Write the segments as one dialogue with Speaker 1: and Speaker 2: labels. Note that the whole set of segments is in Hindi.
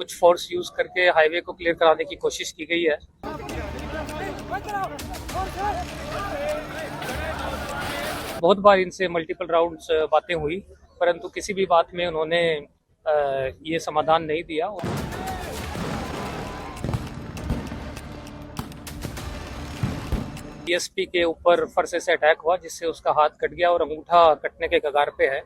Speaker 1: कुछ फोर्स यूज करके हाईवे को क्लियर कराने की कोशिश की गई है। बहुत बार इनसे मल्टीपल राउंड्स बातें हुई, परंतु किसी भी बात में उन्होंने ये समाधान नहीं दिया। डीएसपी के ऊपर फरसे से अटैक हुआ, जिससे उसका हाथ कट गया और अंगूठा कटने के कगार पे है।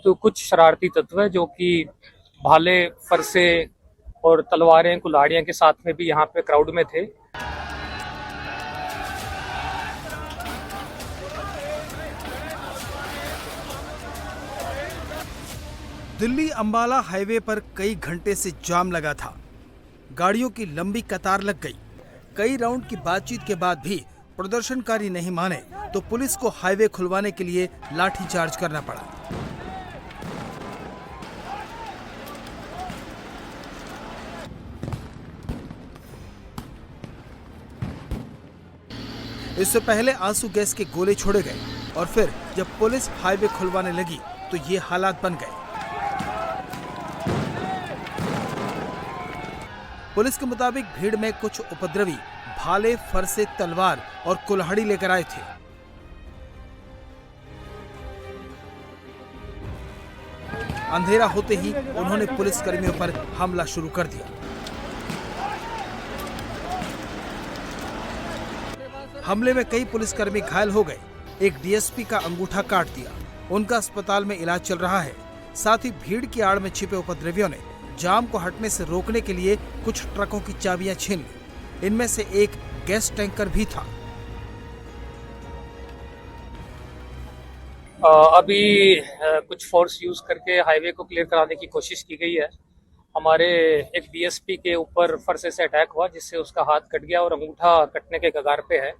Speaker 1: तो कुछ शरारती तत्व है जो कि भाले, फरसे और तलवारें, कुल्हाड़ियां के साथ में भी यहाँ पे क्राउड में थे।
Speaker 2: दिल्ली अंबाला हाईवे पर कई घंटे से जाम लगा था। गाड़ियों की लंबी कतार लग गई। कई राउंड की बातचीत के बाद भी प्रदर्शनकारी नहीं माने तो पुलिस को हाईवे खुलवाने के लिए लाठीचार्ज करना पड़ा। इससे पहले आंसू गैस के गोले छोड़े गए और फिर जब पुलिस हाईवे खुलवाने लगी तो ये हालात बन गए। पुलिस के मुताबिक भीड़ में कुछ उपद्रवी भाले, फरसे, तलवार और कुल्हाड़ी लेकर आए थे। अंधेरा होते ही उन्होंने पुलिस कर्मियों पर हमला शुरू कर दिया। हमले में कई पुलिसकर्मी घायल हो गए। एक डीएसपी का अंगूठा काट दिया। उनका अस्पताल में इलाज चल रहा है। साथ ही भीड़ की आड़ में छिपे उपद्रवियों ने जाम को हटने से रोकने के लिए कुछ ट्रकों की चाबियां छीन ली। इनमें से एक गैस टैंकर भी था।
Speaker 1: अभी कुछ फोर्स यूज करके हाईवे को क्लियर कराने की कोशिश की गई है। हमारे एक डीएसपी के ऊपर फरसे से अटैक हुआ, जिससे उसका हाथ कट गया और अंगूठा कटने के कगार पे है,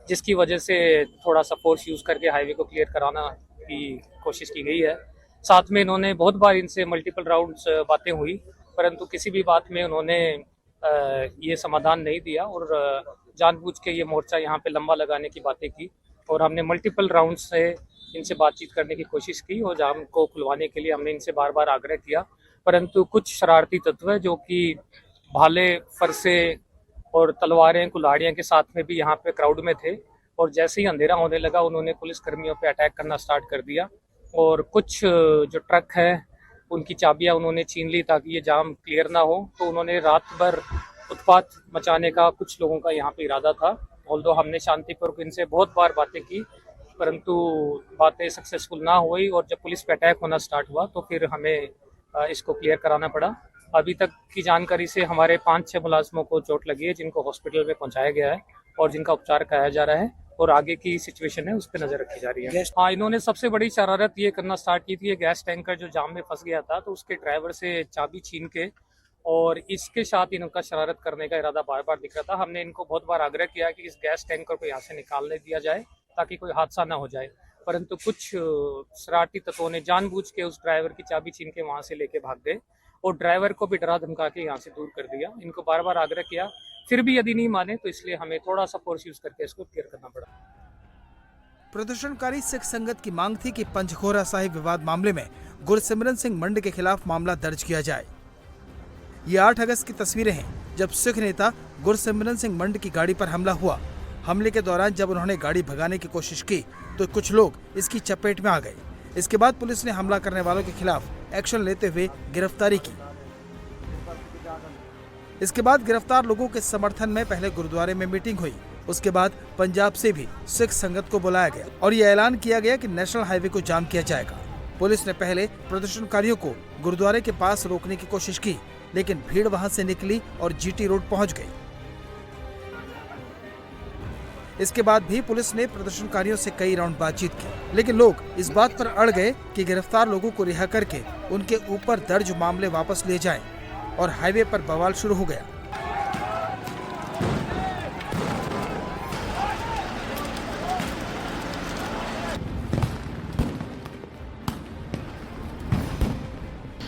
Speaker 1: जिसकी वजह से थोड़ा सा फोर्स यूज करके हाईवे को क्लियर कराना की कोशिश की गई है। साथ में इन्होंने बहुत बार इनसे मल्टीपल राउंड्स बातें हुई, परंतु किसी भी बात में उन्होंने ये समाधान नहीं दिया और जानबूझ के ये मोर्चा यहाँ पे लंबा लगाने की बातें की। और हमने मल्टीपल राउंड से इनसे बातचीत करने की कोशिश की और जाम को खुलवाने के लिए हमने इनसे बार बार आग्रह किया, परंतु कुछ शरारती तत्व है जो कि भाले, फरसे और तलवारें, कुल्हाड़ियां के साथ में भी यहाँ पे क्राउड में थे। और जैसे ही अंधेरा होने लगा उन्होंने पुलिस कर्मियों पे अटैक करना स्टार्ट कर दिया और कुछ जो ट्रक है उनकी चाबियां उन्होंने छीन ली ताकि ये जाम क्लियर ना हो। तो उन्होंने रात भर उत्पात मचाने का कुछ लोगों का यहाँ पे इरादा था। ऑल्दो हमने शांतिपूर्वक इनसे बहुत बार बातें की, परंतु बातें सक्सेसफुल ना हुई और जब पुलिस पे अटैक होना स्टार्ट हुआ तो फिर हमें इसको क्लियर कराना पड़ा। अभी तक की जानकारी से हमारे 5-6 मुलाजमों को चोट लगी है, जिनको हॉस्पिटल में पहुंचाया गया है और जिनका उपचार कराया जा रहा है और आगे की सिचुएशन है उस पर नजर रखी जा रही है। हाँ, इन्होंने सबसे बड़ी शरारत ये करना स्टार्ट की थी, गैस टैंकर जो जाम में फंस गया था तो उसके ड्राइवर से चाबी छीन के और इसके साथ इनका शरारत करने का इरादा बार बार दिख रहा था। हमने इनको बहुत बार आग्रह किया कि इस गैस टैंकर को यहाँ से निकालने दिया जाए ताकि कोई हादसा ना हो जाए, परंतु कुछ शरारती तत्वों ने जानबूझ के उस ड्राइवर की चाबी छीन के वहां से लेके भाग गए और ड्राइवर को भी डरा धमका के यहाँ से दूर कर दिया। इनको बार बार आग्रह किया, फिर भी यदि नहीं माने तो इसलिए हमें थोड़ा सा फोर्स यूज करके इसको क्लियर करना पड़ा।
Speaker 2: प्रदर्शनकारी सिख संगत की मांग थी कि पंचखोरा साहिब विवाद मामले में गुरसिमरन सिंह मंड के खिलाफ मामला दर्ज किया जाए। ये 8 अगस्त की तस्वीरें हैं जब सिख नेता गुरसिमरन सिंह मंड की गाड़ी पर हमला हुआ। हमले के दौरान जब उन्होंने गाड़ी भगाने की कोशिश की तो कुछ लोग इसकी चपेट में आ गए। इसके बाद पुलिस ने हमला करने वालों के खिलाफ एक्शन लेते हुए गिरफ्तारी की। इसके बाद गिरफ्तार लोगों के समर्थन में पहले गुरुद्वारे में मीटिंग हुई। उसके बाद पंजाब से भी सिख संगत को बुलाया गया और ये ऐलान किया गया कि नेशनल हाईवे को जाम किया जाएगा। पुलिस ने पहले प्रदर्शनकारियों को गुरुद्वारे के पास रोकने की कोशिश की, लेकिन भीड़ वहां से निकली और जीटी रोड पहुंच गई। इसके बाद भी पुलिस ने प्रदर्शनकारियों से कई राउंड बातचीत की, लेकिन लोग इस बात पर अड़ गए कि गिरफ्तार लोगों को रिहा करके उनके ऊपर दर्ज मामले वापस लिए जाएं और हाईवे पर बवाल शुरू हो गया।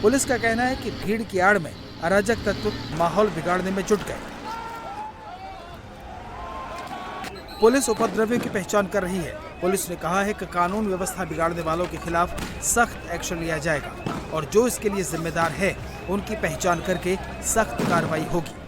Speaker 2: पुलिस का कहना है कि भीड़ की आड़ में अराजक तत्व माहौल बिगाड़ने में जुट गए। पुलिस उपद्रवियों की पहचान कर रही है। पुलिस ने कहा है कि कानून व्यवस्था बिगाड़ने वालों के खिलाफ सख्त एक्शन लिया जाएगा और जो इसके लिए जिम्मेदार है उनकी पहचान करके सख्त कार्रवाई होगी।